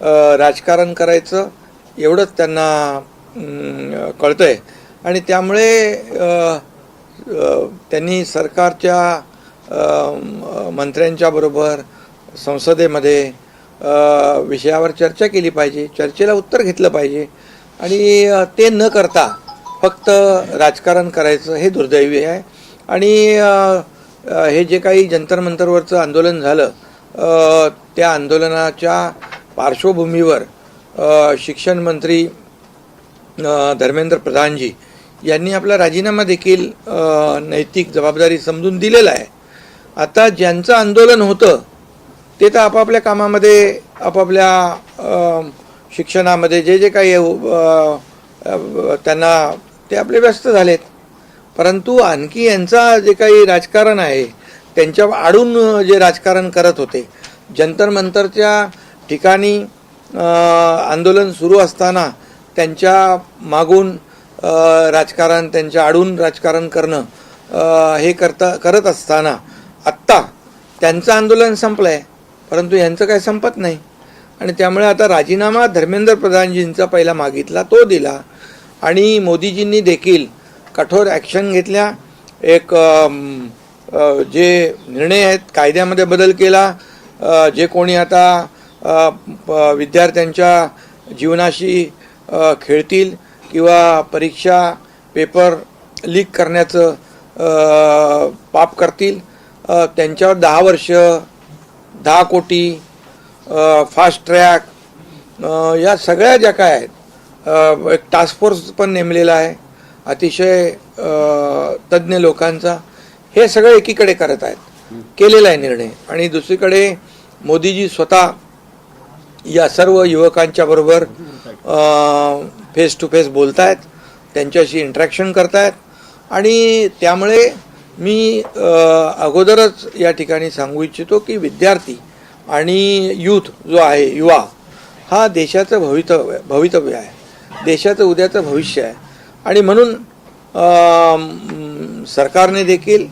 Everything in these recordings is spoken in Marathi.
राजकारण करायचं एवढंच त्यांना कळतंय आणि त्यामुळे त्यांनी सरकारच्या मंत्र्यांच्या बरोबर संसदेमध्ये विषयावर चर्चा केली पाहिजे, चर्चेला उत्तर घेतलं पाहिजे आणि ते न करता फक्त राजकारण करायचं हे दुर्दैवी आहे. आणि हे जे काही जंतर मंतरवरचं आंदोलन झालं त्या आंदोलनाच्या पार्श्वभूमीवर शिक्षण मंत्री धर्मेंद्र प्रधानजी यांनी आपला राजीनामा देखील नैतिक जबाबदारी समजून दिलेला आहे. आता ज्यांचं आंदोलन होतं ते तर आपापल्या कामामध्ये आपापल्या शिक्षणामध्ये जे जे काही त्यांना ते आपले व्यस्त झालेत, परंतु आणखी यांचा जे काही राजकारण आहे त्यांच्या आडून जे राजकारण करत होते जंतर मंतरच्या ठिकाणी आंदोलन सुरू असताना त्यांच्या मागून राजकारण त्यांच्या आडून राजकारण करणं हे करत असताना आत्ता त्यांचं आंदोलन संपलं आहे परंतु यांचं काय संपत नाही आणि त्यामुळे आता राजीनामा धर्मेंद्र प्रधानजींचा पहिला मागितला तो दिला आणि मोदीजींनी देखील कठोर ॲक्शन घेतल्या. एक जे निर्णय आहेत कायद्यामध्ये बदल केला. जे कोणी आता विद्यार्थ्यांच्या जीवनाशी खेळतील किंवा परीक्षा पेपर लीक करण्याचं पाप करतील त्यांच्यावर 10 वर्ष 10 कोटी फास्ट ट्रॅक या सगळ्या ज्या काय आहेत एक टास्क फोर्स पण नेमलेला आहे अतिशय तज्ज्ञ लोकांचा. हे सगळं एकीकडे करत आहेत केलेला आहे निर्णय आणि दुसरीकडे मोदीजी स्वतः या सर्व युवकांच्या बरोबर फेस टू फेस बोलत आहेत, त्यांच्याशी इंटरॅक्शन करत आहेत आणि त्यामुळे मी अगोदरच या ठिकाणी सांगू इच्छितो की विद्यार्थी आणि यूथ जो आहे युवा हा देशाचं भवितव्य आहे, देशाचं उद्याचं भविष्य आहे आणि म्हणून सरकारने देखील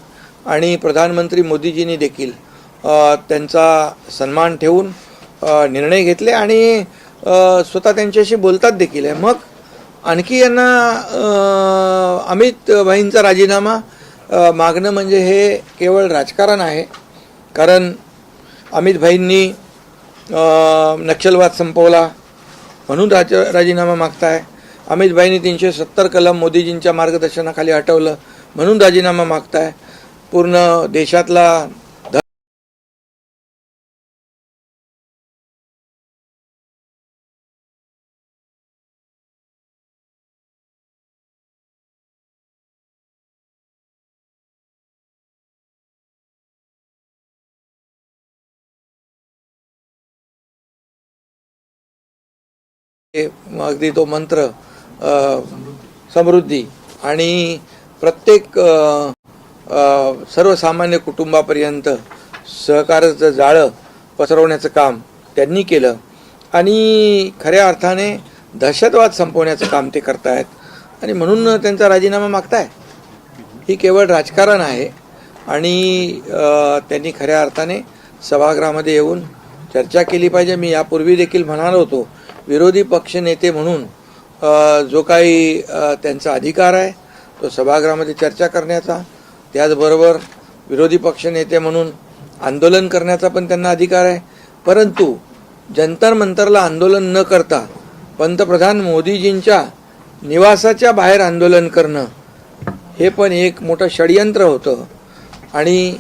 आणि प्रधानमंत्री मोदीजींनी देखील त्यांचा सन्मान ठेवून निर्णय घेतले आणि स्वतः त्यांच्याशी बोलतात देखील आहे. मग आणखी यांना अमित भाईंचा राजीनामा मागणं म्हणजे हे केवळ राजकारण आहे. कारण अमित भाईंनी नक्षलवाद संपवला म्हणून राजीनामा मागताय. अमित भाईंनी 370 कलम मोदीजींच्या मार्गदर्शनाखाली हटवलं म्हणून राजीनामा मागताय. पूर्ण देशातला अगदी तो मंत्र समृद्धी आणि प्रत्येक सर्वसामान्य कुटुंबापर्यंत सहकाराचं जाळं पसरवण्याचं काम त्यांनी केलं आणि खऱ्या अर्थाने दहशतवाद संपवण्याचं काम ते करतायत आणि म्हणून त्यांचा राजीनामा मागताय. ही केवळ राजकारण आहे आणि त्यांनी खऱ्या अर्थाने सभागृहामध्ये येऊन चर्चा केली पाहिजे. मी यापूर्वी देखील म्हणालो होतो विरोधी पक्षनेते म्हणून जो काही त्यांचा अधिकार आहे तो सभागृहामध्ये चर्चा करण्याचा, त्याचबरोबर विरोधी पक्षनेते म्हणून आंदोलन करण्याचा पण त्यांना अधिकार आहे. परंतु जंतर मंतरला आंदोलन न करता पंतप्रधान मोदीजींच्या निवासाच्या बाहेर आंदोलन करणं हे पण एक मोठं षडयंत्र होतं आणि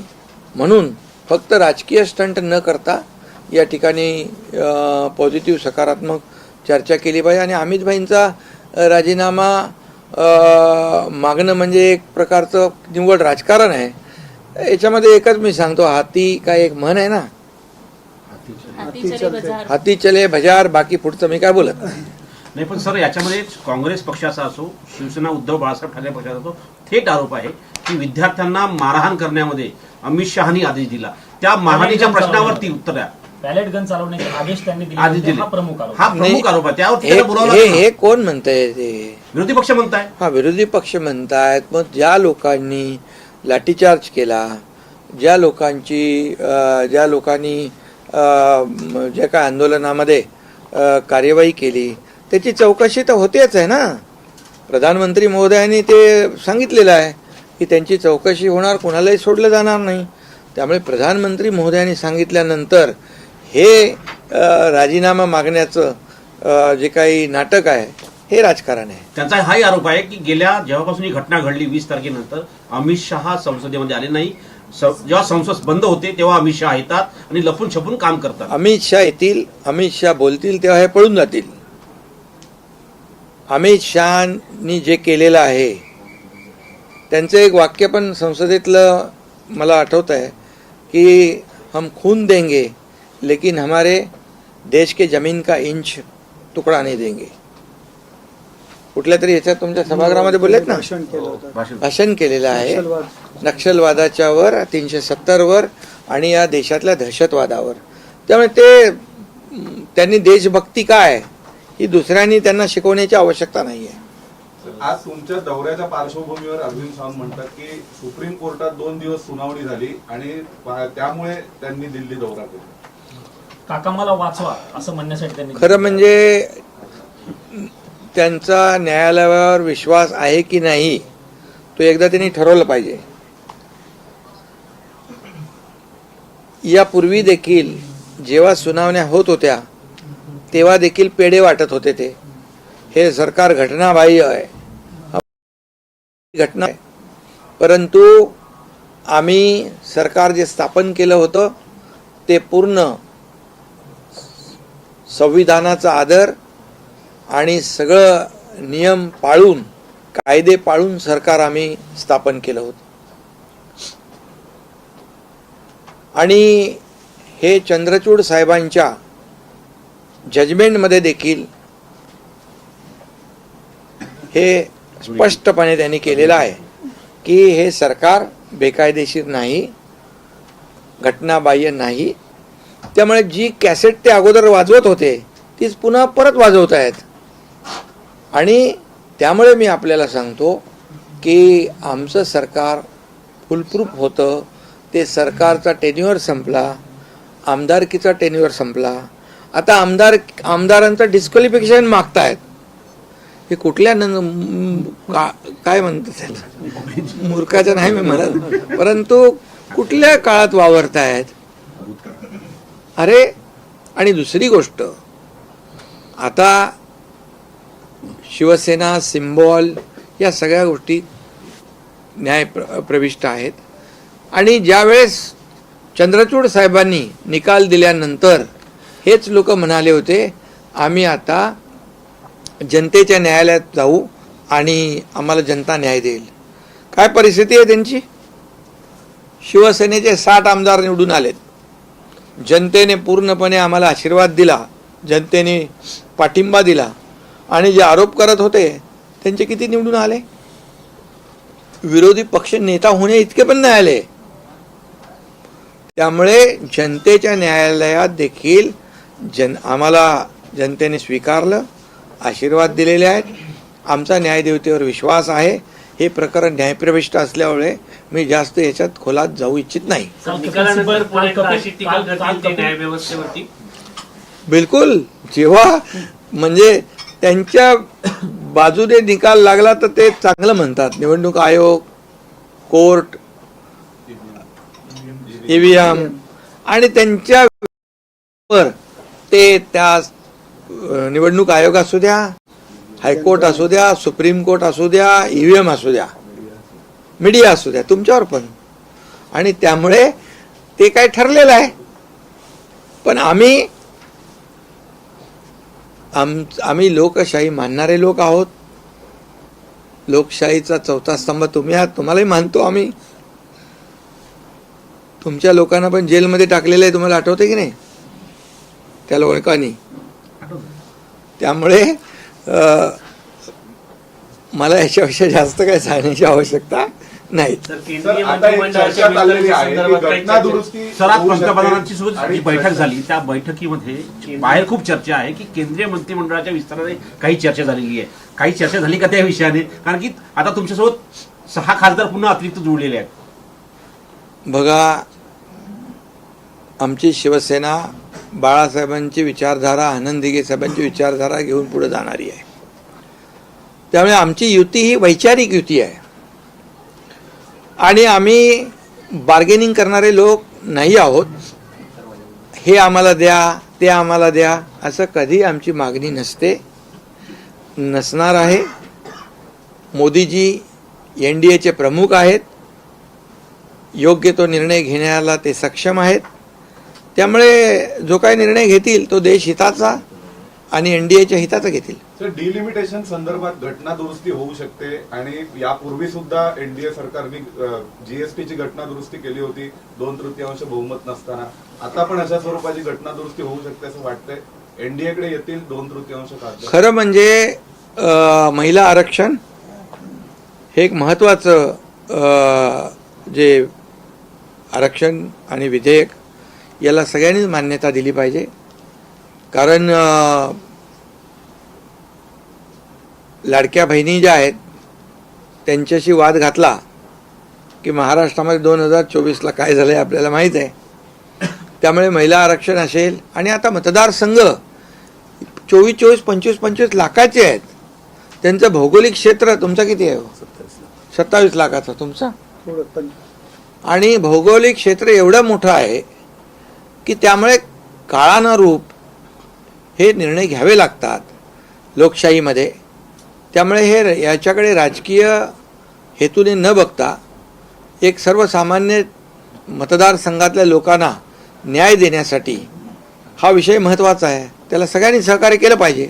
म्हणून फक्त राजकीय स्टंट न करता या ठिकाणी पॉझिटिव्ह सकारात्मक चर्चा केली पाहिजे. आणि अमित भाईंचा राजीनामा मागणं म्हणजे एक प्रकारचं निव्वळ राजकारण आहे. याच्यामध्ये एकच मी सांगतो, हाती काय एक म्हण आहे ना, हाती चले बाजार, बाकी पुढचं मी काय बोलत नाही. पण सर याच्यामध्ये काँग्रेस पक्षाचा असो शिवसेना उद्धव बाळासाहेब ठाकरे पक्षाचा असो थेट आरोप आहे की विद्यार्थ्यांना मारहाण करण्यामध्ये अमित शहानी आदेश दिला. त्या मारहाणीच्या प्रश्नावरती उत्तर द्या. बॅलेट गन चालवण्याचे आदेश त्यांनी दिले हा प्रमुख आरोप आहे. त्यावर हे कोण म्हणताय? ते विरोधी पक्ष म्हणताय. हा विरोधी पक्ष म्हणतायत. मग ज्या लोकांनी लाठीचार्ज केला, ज्या लोकांनी ज्या काय आंदोलनामध्ये कार्यवाही केली त्याची चौकशी तर होतेच आहे ना. प्रधानमंत्री महोदयांनी ते सांगितलेलं आहे की त्यांची चौकशी होणार, कोणालाही सोडलं जाणार नाही. त्यामुळे प्रधानमंत्री महोदयांनी सांगितल्यानंतर हे राजीनामा मागण्याचं जे काही नाटक आहे हे राजकारण आहे. त्यांचा हाही आरोप आहे की जेव्हापासून ही घटना घडली 20 तारखेनंतर अमित शहा संसदेमध्ये आले नाही. जेव्हा संसद बंद होते तेव्हा अमित शहा येतात आणि लपून छपून काम करतात. अमित शहा येतील, अमित शहा बोलतील तेव्हा हे पळून जातील. अमित शहानी जे केलेलं आहे त्यांचं एक वाक्य पण संसदेतलं मला आठवत आहे की हम खून देंगे लेकिन हमारे देश के जमीन का इंच तुकडा नहीं देंगे. कुठल्या तरी याच्यात तुमच्या सभागृहामध्ये बोललेत ना, भाषण केलेलं आहे नक्षलवादाच्या वर, 370 वर आणि या देशातल्या दहशतवादावर. त्यामुळे त्यांनी देशभक्ती काय ही दुसऱ्यांनी त्यांना शिकवण्याची आवश्यकता नाहीये. आज तुमच्या दौऱ्याच्या पार्श्वभूमीवर अरविंद सावंत म्हणतात की सुप्रीम कोर्टात 2 दिवस सुनावणी झाली आणि त्यामुळे त्यांनी दिल्ली दौरा केला. काका मला वाचवा असं म्हणण्यासाठी त्यांनी खरं म्हणजे त्यांचा न्यायालयावर विश्वास आहे की नाही तो एकदा त्यांनी ठरवलं पाहिजे. यापूर्वी देखील जेव्हा सुनावण्या होत होत्या तेव्हा देखील पेढे वाटत होते ते. हे सरकार घटनाबाह्य आहे, घटना आहे. परंतु आम्ही सरकार जे स्थापन केलं होतं ते पूर्ण संविधानाचा आदर आणि सगळं नियम पाळून, कायदे पाळून सरकार आम्ही स्थापन केलं होतं. आणि हे चंद्रचूड साहेबांच्या जजमेंटमध्ये देखील हे स्पष्टपणे त्यांनी केलेलं आहे की हे सरकार बेकायदेशीर नाही, घटनाबाह्य नाही. त्यामुळे जी कॅसेट ते अगोदर वाजवत होते तीच पुन्हा परत वाजवत आहेत. आणि त्यामुळे मी आपल्याला सांगतो की आमचं सरकार फुलप्रूफ होतं. ते सरकारचा टेन्युअर संपला, आमदारकीचा टेन्युअर संपला. आता आमदारांचं डिस्क्वालिफिकेशन मागतायत. हे कुठल्या काय म्हणतात त्याला, मूर्खाचं नाही मी म्हणत, परंतु कुठल्या काळात वावरतायत. अरे, आणि दुसरी गोष्ट, आता शिवसेना, सिम्बॉल या सगळ्या गोष्टी न्याय प्रविष्ट आहेत. आणि ज्यावेळेस चंद्रचूड साहेबांनी निकाल दिल्यानंतर हेच लोक म्हणाले होते आम्ही आता जनतेच्या न्यायालयात जाऊ आणि आम्हाला जनता न्याय देईल. काय परिस्थिती आहे त्यांची? शिवसेनेचे 60 आमदार निवडून आलेत. जनतेने पूर्णपणे आम्हाला आशीर्वाद दिला, जनतेने पाठिंबा दिला. आणि जे आरोप करत होते त्यांचे किती निवडून आले? विरोधी पक्ष नेता होणे इतके पण नाही आले. त्यामुळे जनतेच्या न्यायालयात देखील आम्हाला जनतेने स्वीकारलं, आशीर्वाद दिलेले आहेत. आमचा न्यायदेवतेवर विश्वास आहे. हे प्रकरण न्यायप्रविष्ट असल्यामुळे मी जास्त याच्यात खोलात जाऊ इच्छित नाही. बिलकुल, जेव्हा म्हणजे त्यांच्या बाजूने निकाल लागला तर ते चांगलं म्हणतात. निवडणूक आयोग, कोर्ट, EVM आणि त्यांच्यावर ते त्या निवडणूक आयोग असू द्या, हायकोर्ट असू द्या, सुप्रीम कोर्ट असू द्या, EVM असू द्या, मीडिया असू द्या, तुमच्यावर पण. आणि त्यामुळे ते काय ठरलेलं आहे. पण आम्ही लोकशाही मानणारे लोक आहोत. लोकशाहीचा चौथा स्तंभ तुम्ही आहात, तुम्हालाही मानतो आम्ही. तुमच्या लोकांना पण जेलमध्ये टाकलेलं आहे, तुम्हाला आठवते की नाही, त्या लोकांनी. त्यामुळे मला याच्यापेक्षा जास्त काही सांगण्याची आवश्यकता नाही. सर, आज पंतप्रधानांची सोबत जी बैठक झाली त्या बैठकीमध्ये बाहेर खूप चर्चा आहे की केंद्रीय मंत्रिमंडळाच्या विस्ताराने काही चर्चा झालेली आहे. काही चर्चा झाली का त्या विषयाने? कारण की आता तुमच्यासोबत 6 खासदार पुन्हा अतिरिक्त जोडलेले आहेत. बघा, आमची शिवसेना बाळासाहेबांची विचारधारा, आनंद दिघे साहेबांची विचारधारा घेऊन पुढे जाणारी आहे. त्यामुळे आमची युती ही वैचारिक युती आहे आणि आम्ही बार्गेनिंग करणारे लोक नाही आहोत. हे आम्हाला द्या, ते आम्हाला द्या, असं कधी आमची मागणी नसते, नसणार आहे. मोदीजी NDAचे प्रमुख आहेत, योग्य तो निर्णय घेण्याला ते सक्षम आहेत. त्यामुळे जो काही निर्णय घेतील तो देश हिताचा आणि NDAच्या हिताचा घेतील. सर, डिलिमिटेशन संदर्भात घटना दुरुस्ती होऊ शकते आणि यापूर्वी सुद्धा NDA सरकारने GSTची घटना दुरुस्ती केली होती 2/3 बहुमत नसताना. आता पण अशा स्वरूपाची घटना दुरुस्ती होऊ शकते असं वाटतंय. NDA कडे येतील 2/3 खासदार. खरं म्हणजे महिला आरक्षण हे एक महत्त्वाचं जे आरक्षण आणि विधेयक याला सगळ्यांनीच मान्यता दिली पाहिजे. कारण लाडक्या बहिणी ज्या आहेत त्यांच्याशी वाद घातला की महाराष्ट्रामध्ये 2024ला काय झालं आहे आपल्याला माहीत आहे. त्यामुळे महिला आरक्षण असेल आणि आता मतदारसंघ 24, 25 लाखाचे आहेत. त्यांचं भौगोलिक क्षेत्र तुमचं किती आहे? 27 लाखाचा तुमचा. आणि भौगोलिक क्षेत्र एवढं मोठं आहे की त्यामुळे काळानुरूप हे निर्णय घ्यावे लागतात लोकशाहीमध्ये. त्यामुळे हे याच्याकडे राजकीय हेतूने न बघता एक सर्वसामान्य मतदारसंघातल्या लोकांना न्याय देण्यासाठी हा विषय महत्त्वाचा आहे. त्याला सगळ्यांनी सहकार्य केलं पाहिजे.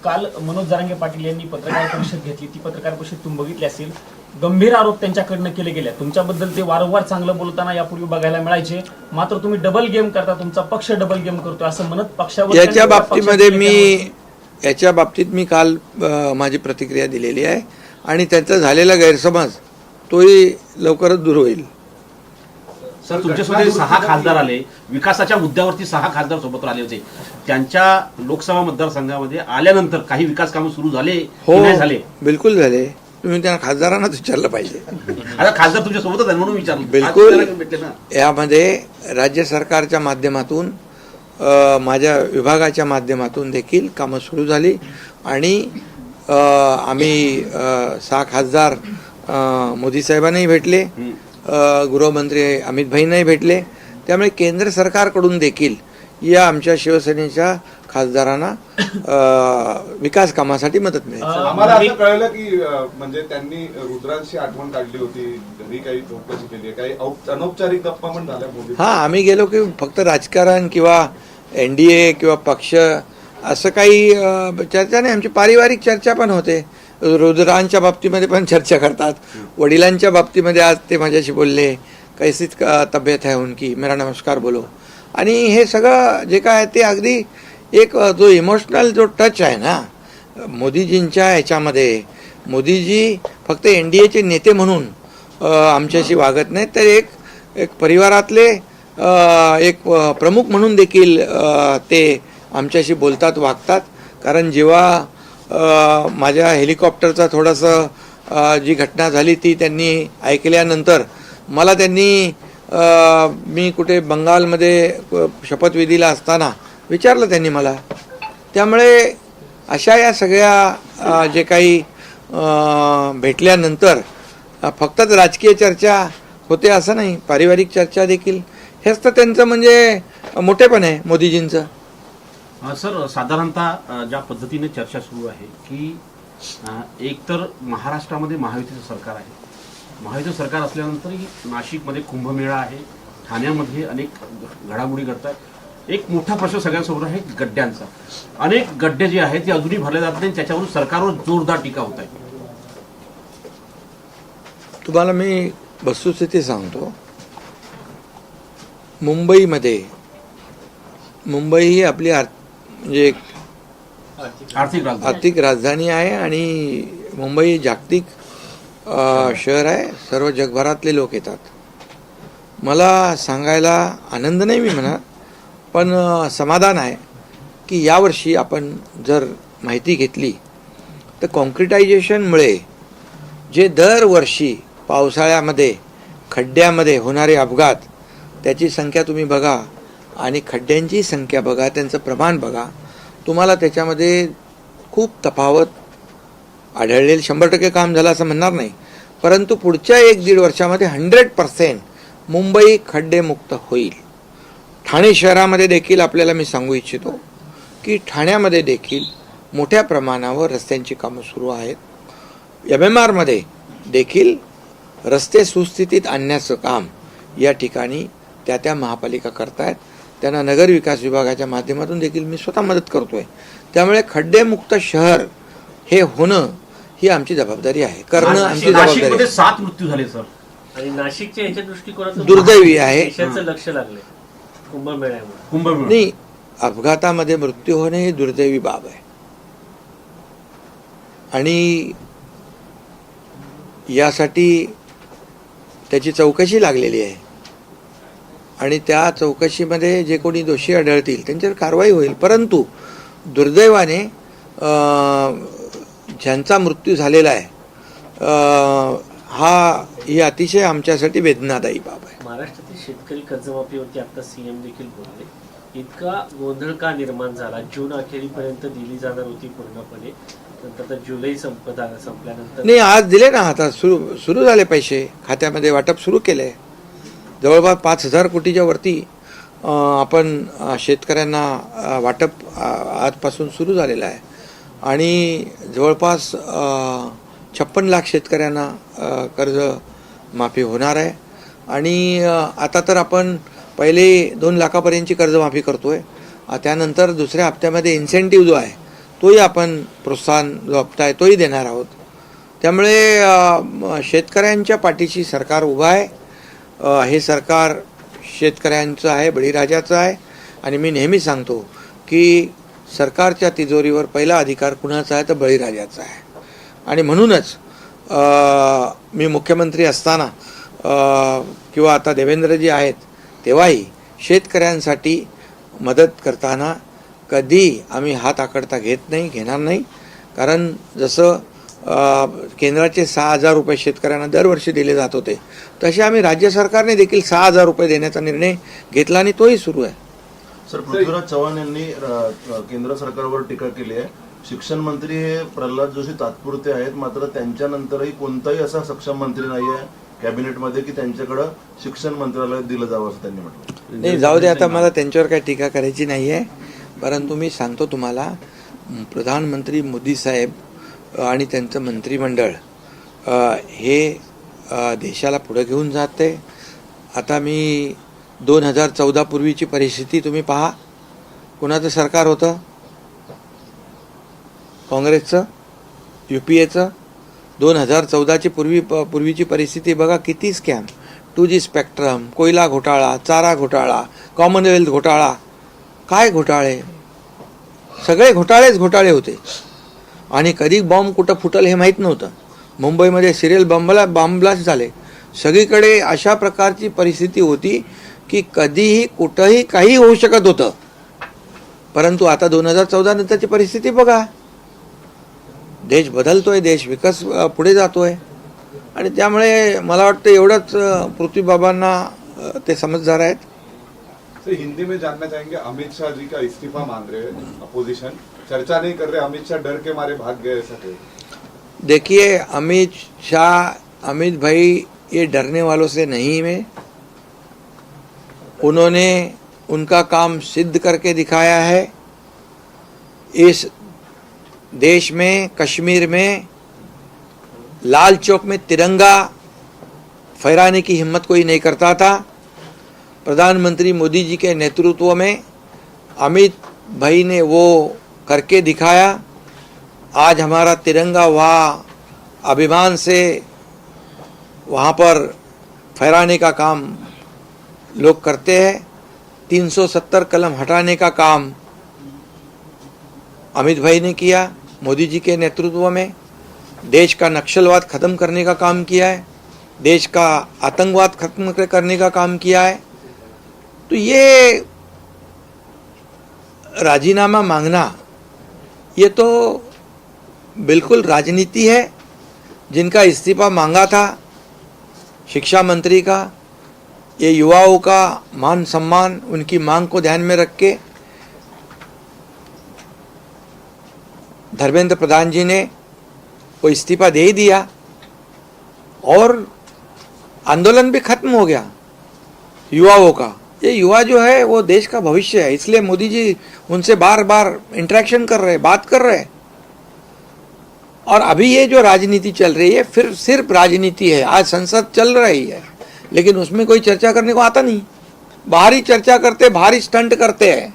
काल मनोज जरांगे पाटील यांनी पत्रकार परिषद घेतली. ती पत्रकार परिषद तुम्ही बघितली असेल. गंभीर आरोप त्यांच्याकडनं केले गेले. तुमच्याबद्दल ते वारंवार चांगलं बोलताना यापूर्वी बघायला मिळायचे. मात्र तुम्ही डबल गेम करता, तुमचा पक्ष डबल गेम करतोय असं म्हणत पक्षावर याच्या बाबतीत मी काल माझी प्रतिक्रिया दिलेली आहे आणि त्याचा झालेला गैरसमज तोही लवकरच दूर होईल. सर, तुमच्यासोबत 6 खासदार आले, विकासाच्या मुद्द्यावरती 6 खासदार सोबत आले होते. त्यांच्या लोकसभा मतदारसंघामध्ये आल्यानंतर काही विकास कामं सुरू झाले की नाही झाले? बिलकुल झाले. तुम्ही त्यांना खासदारांनाच विचारलं पाहिजे. आता खासदार तुमच्या सोबतच आहे म्हणून विचारलं. बिलकुल. यामध्ये राज्य सरकारच्या माध्यमातून माझ्या विभागाच्या माध्यमातून देखील कामं सुरू झाली आणि आम्ही 6 खासदार मोदी साहेबांनाही भेटले, गृहमंत्री अमित भाईंनाही भेटले. त्यामुळे केंद्र सरकारकडून देखील या आमच्या शिवसेनेच्या खासदारांना विकास कामासाठी मदत मिळेल. आम्हाला असं कळलं की म्हणजे त्यांनी रुद्रांशी आठवण काढली होती, घरी काही चौकशी केली, काही अनौपचारिक गप्पा पण झाल्या. हां, आम्ही गेलो की फक्त राजकारण किंवा NDA किंवा पक्ष असं काही चर्चा नाही. आमची पारिवारिक चर्चा पण होते. रुद्रांच्या बाबतीमध्ये पण चर्चा करतात. वडिलांच्या बाबतीमध्ये आज ते माझ्याशी बोलले, कैसी तब्येत है उनकी, मेरा नमस्कार बोलो. आणि हे सगळं जे काय ते अगदी एक जो इमोशनल जो टच आहे ना मोदीजींच्या ह्याच्यामध्ये, मोदीजी फक्त NDAचे नेते म्हणून आमच्याशी वागत नाहीत, तर एक परिवारातले एक प्रमुख म्हणून देखील ते आमच्याशी बोलतात, वागतात. कारण जेव्हा माझ्या हेलिकॉप्टरचा थोडंसं जी घटना झाली ती त्यांनी ऐकल्यानंतर मला त्यांनी मी कुठे बंगालमध्ये शपथविधीला असताना विचारलं त्यांनी मला. त्यामुळे अशा या सगळ्या जे काही भेटल्यानंतर फक्तच राजकीय चर्चा होते असं नाही, पारिवारिक चर्चा देखील. हेच तर त्यांचं म्हणजे मोठेपण आहे मोदीजींचं. सर, साधारणतः ज्या पद्धतीने चर्चा सुरू आहे की एकतर महाराष्ट्रामध्ये महायुतीचं सरकार आहे. महायुतीचं सरकार असल्यानंतरही नाशिकमध्ये कुंभमेळा आहे, ठाण्यामध्ये अनेक घडामोडी घडतात. एक मोठा प्रश्न सगळ्यांसमोर आहे गड्ड्यांचा. अनेक गड्डे जे आहेत ते अजूनही भरले जात नाही, त्याच्यावरून सरकारवर जोरदार टीका होत आहे. तुम्हाला मी वस्तुस्थिती सांगतो. मुंबई ही आपली म्हणजे आर्थिक राजधानी आहे आणि मुंबई जागतिक शहर आहे. सर्व जगभरातले लोक येतात. मला सांगायला आनंद नाही मी म्हणत, पण समाधान आहे की यावर्षी आपण जर माहिती घेतली तर कॉन्क्रिटायझेशनमुळे जे दरवर्षी पावसाळ्यामध्ये खड्ड्यामध्ये होणारे अपघात त्याची संख्या तुम्ही बघा आणि खड्ड्यांची संख्या बघा, त्यांचं प्रमाण बघा, तुम्हाला त्याच्यामध्ये खूप तफावत आढळलेलं. 100% काम झालं असं म्हणणार नाही, परंतु पुढच्या 1-1.5 वर्षामध्ये 100% मुंबई खड्डेमुक्त होईल. ठाणे शहरामध्ये देखील आपल्याला मी सांगू इच्छितो की ठाण्यामध्ये देखील मोठ्या प्रमाणावर रस्त्यांची कामं सुरू आहेत. MMRमध्ये देखील रस्ते सुस्थितीत आणण्याचं काम या ठिकाणी त्या महापालिका करतायत. त्यांना नगर विकास विभागाच्या माध्यमातून देखील मी स्वतः मदत करतोय. त्यामुळे खड्डेमुक्त शहर हे होणं ही आमची जबाबदारी आहे, करणं आमची जबाबदारी नाशिकमध्ये आहे. 7 मृत्यू झाले सर. आणि नाशिकच्या याच्या दृष्टिकोनातून दुर्दैवी आहे. देशाचं लक्ष लागले कुंभमेळ्यामुळे. कुंभमेळा नाही, अपघातामध्ये मृत्यू होणे ही दुर्दैवी बाब आहे आणि यासाठी त्याची चौकशी लागलेली आहे आणि त्या चौकशीमध्ये जे कोणी दोषी आढळतील त्यांच्यावर कारवाई होईल. परंतु दुर्दैवाने ज्यांचा मृत्यू झालेला आहे ही अतिशय आमच्यासाठी वेदनादायी बाब आहे. महाराष्ट्रातील शेतकरी कर्जमाफीवरती आता सीएम देखील बोलले. इतका गोंधळ का निर्माण झाला? जून अखेरीपर्यंत दिली जाणार होती पूर्णपणे, नंतर तर जुलै संपल्यानंतर नाही, आज दिले ना, आता सुरू झाले, पैसे खात्यामध्ये वाटप सुरू केले. जवळपास 5,000 कोटीच्या वरती आपण शेतकऱ्यांना वाटप आजपासून सुरू झालेलं आहे आणि जवळपास 56 लाख शेतकऱ्यांना कर्ज माफी होणार आहे. आणि आता तर आपण पहिले 2 लाखापर्यंतची कर्जमाफी करतोय. त्यानंतर दुसऱ्या हप्त्यामध्ये इन्सेंटिव्ह जो आहे तोही आपण प्रोत्साहन जो हप्ता आहे तोही देणार आहोत. त्यामुळे शेतकऱ्यांच्या पाठीशी सरकार उभा आहे. हे सरकार शेतकऱ्यांचं आहे, बळीराजाचं आहे. आणि मी नेहमी सांगतो की सरकारच्या तिजोरीवर पहिला अधिकार कुणाचा आहे तर बळीराजाचा आहे. आणि म्हणूनच मी मुख्यमंत्री असताना किंवा आता देवेंद्रजी आहेत तेव्हाही शेतकऱ्यांसाठी मदत करताना कधी आम्ही हात आकडता घेणार नाही. कारण जसं केंद्राचे 6,000 रुपये शेतकऱ्यांना दरवर्षी दिले जात होते, तसे आम्ही राज्य सरकारने देखील 6,000 रुपये देण्याचा निर्णय घेतला आणि तोही सुरू आहे. सर, पृथ्वीराज चव्हाण यांनी केंद्र सरकारवर टीका केली आहे. शिक्षण मंत्री हे प्रल्हाद जोशी तात्पुरते आहेत, मात्र त्यांच्यानंतरही कोणताही असा सक्षम मंत्री नाही आहे कॅबिनेटमध्ये की त्यांच्याकडं शिक्षण मंत्रालय दिलं जावं असं त्यांनी म्हटलं. नाही, जाऊ दे, आता मला त्यांच्यावर काही टीका करायची नाही आहे. परंतु मी सांगतो तुम्हाला, प्रधानमंत्री मोदी साहेब आणि त्यांचं मंत्रिमंडळ हे देशाला पुढे घेऊन जाते. आता मी 2014 पूर्वीची परिस्थिती तुम्ही पहा. कुणाचं सरकार होतं? काँग्रेसचं, UPAचं. 2014ची पूर्वीची परिस्थिती बघा, किती स्कॅम, 2G स्पेक्ट्रम, कोयला घोटाळा, चारा घोटाळा, कॉमनवेल्थ घोटाळा, काय घोटाळे, सगळे घोटाळे होते. आणि कधी बॉम्ब कुठं फुटल हे माहीत नव्हतं. मुंबईमध्ये सिरियल बॉम्ब ब्लास्ट झाले. सगळीकडे अशा प्रकारची परिस्थिती होती की कधीही कुठंही काही होऊ शकत होतं. परंतु आता 2014 नंतरची परिस्थिती बघा, देश बदलतोय, देश पुढे जातोय. आणि त्यामुळे मला वाटतं एवढंच पृथ्वीबाबांना ते समजदार आहेत. सर, हिंदी में जानना चाहेंगे, अमित शाह जी का इस्तीफा मांग रहे हैं अपोजिशन, चर्चा नहीं कर रहे, अमित शाह डर के मारे भाग गए, ऐसा कहे. देखिए, अमित भाई ये डरने वालों से नहीं है. उन्होंने उनका काम सिद्ध करके दिखाया है. इस देश में, कश्मीर में, लाल चौक में तिरंगा फहराने की हिम्मत कोई नहीं करता था. प्रधानमंत्री मोदी जी के नेतृत्व में अमित भाई ने वो करके दिखाया. आज हमारा तिरंगा वहाँ अभिमान से वहाँ पर फहराने का काम लोग करते हैं. 370 कलम हटाने का काम अमित भाई ने किया मोदी जी के नेतृत्व में. देश का नक्सलवाद खत्म करने का काम किया है, देश का आतंकवाद खत्म करने का काम किया है. तो ये राजीनामा मांगना ये तो बिल्कुल राजनीति है. जिनका इस्तीफा मांगा था शिक्षा मंत्री का, ये युवाओं का मान सम्मान, उनकी मांग को ध्यान में रख के धर्मेंद्र प्रधान जी ने वो इस्तीफा दे ही दिया और आंदोलन भी खत्म हो गया युवाओं का। ये युवा जो है वो देश का भविष्य है, इसलिए मोदी जी उनसे बार बार इंटरेक्शन कर रहे हैं, बात कर रहे हैं। और अभी ये जो राजनीति चल रही है फिर सिर्फ राजनीति है। आज संसद चल रही है लेकिन उसमें कोई चर्चा करने को आता नहीं, बाहरी चर्चा करते, बाहरी स्टंट करते हैं।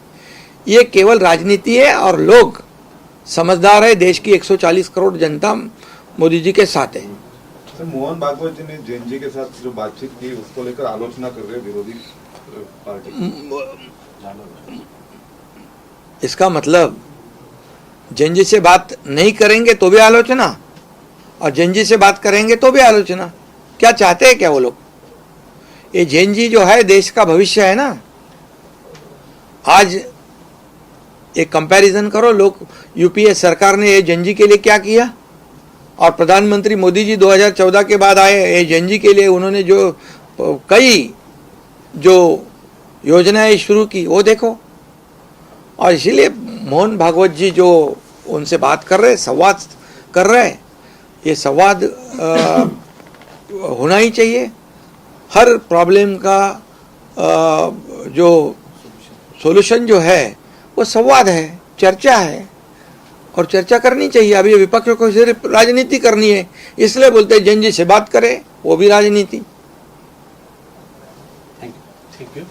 ये केवल राजनीति है और लोग समझदार है, देश की 140 करोड़ जनता मोदी जी के साथ है। सर, मोहन भागवत जी ने जैन जी के साथ जो बातचीत की उसको लेकर आलोचना कर रहे हैं विरोधी पार्टी। इसका मतलब जैन जी से बात नहीं करेंगे तो भी आलोचना और जैन जी से बात करेंगे तो भी आलोचना। क्या चाहते हैं क्या वो लोग? ये जैन जी जो है देश का भविष्य है ना। आज एक कंपैरिजन करो, लोग यूपीए सरकार ने ये जैन जी के लिए क्या किया और प्रधानमंत्री मोदी जी 2014 के बाद आए, ये जैन जी के लिए उन्होंने जो कई जो योजनाएं शुरू की वो देखो। और इसीलिए मोहन भागवत जी जो उनसे बात कर रहे, संवाद कर रहे, ये संवाद होना ही चाहिए। हर प्रॉब्लम का जो सॉल्यूशन जो है वो संवाद है, चर्चा है और चर्चा करनी चाहिए। अभी विपक्ष को सिर्फ राजनीति करनी है, इसलिए बोलते हैं जैन जी से बात करें, वो भी राजनीति। Thank you.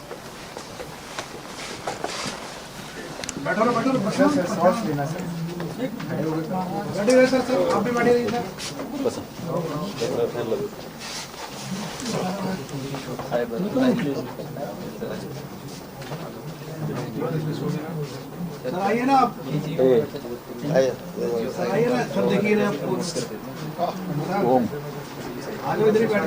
सर आइए ना आप, सर आइए ना, सर देखिए ना आपको आ जाओ, इधर ही बैठ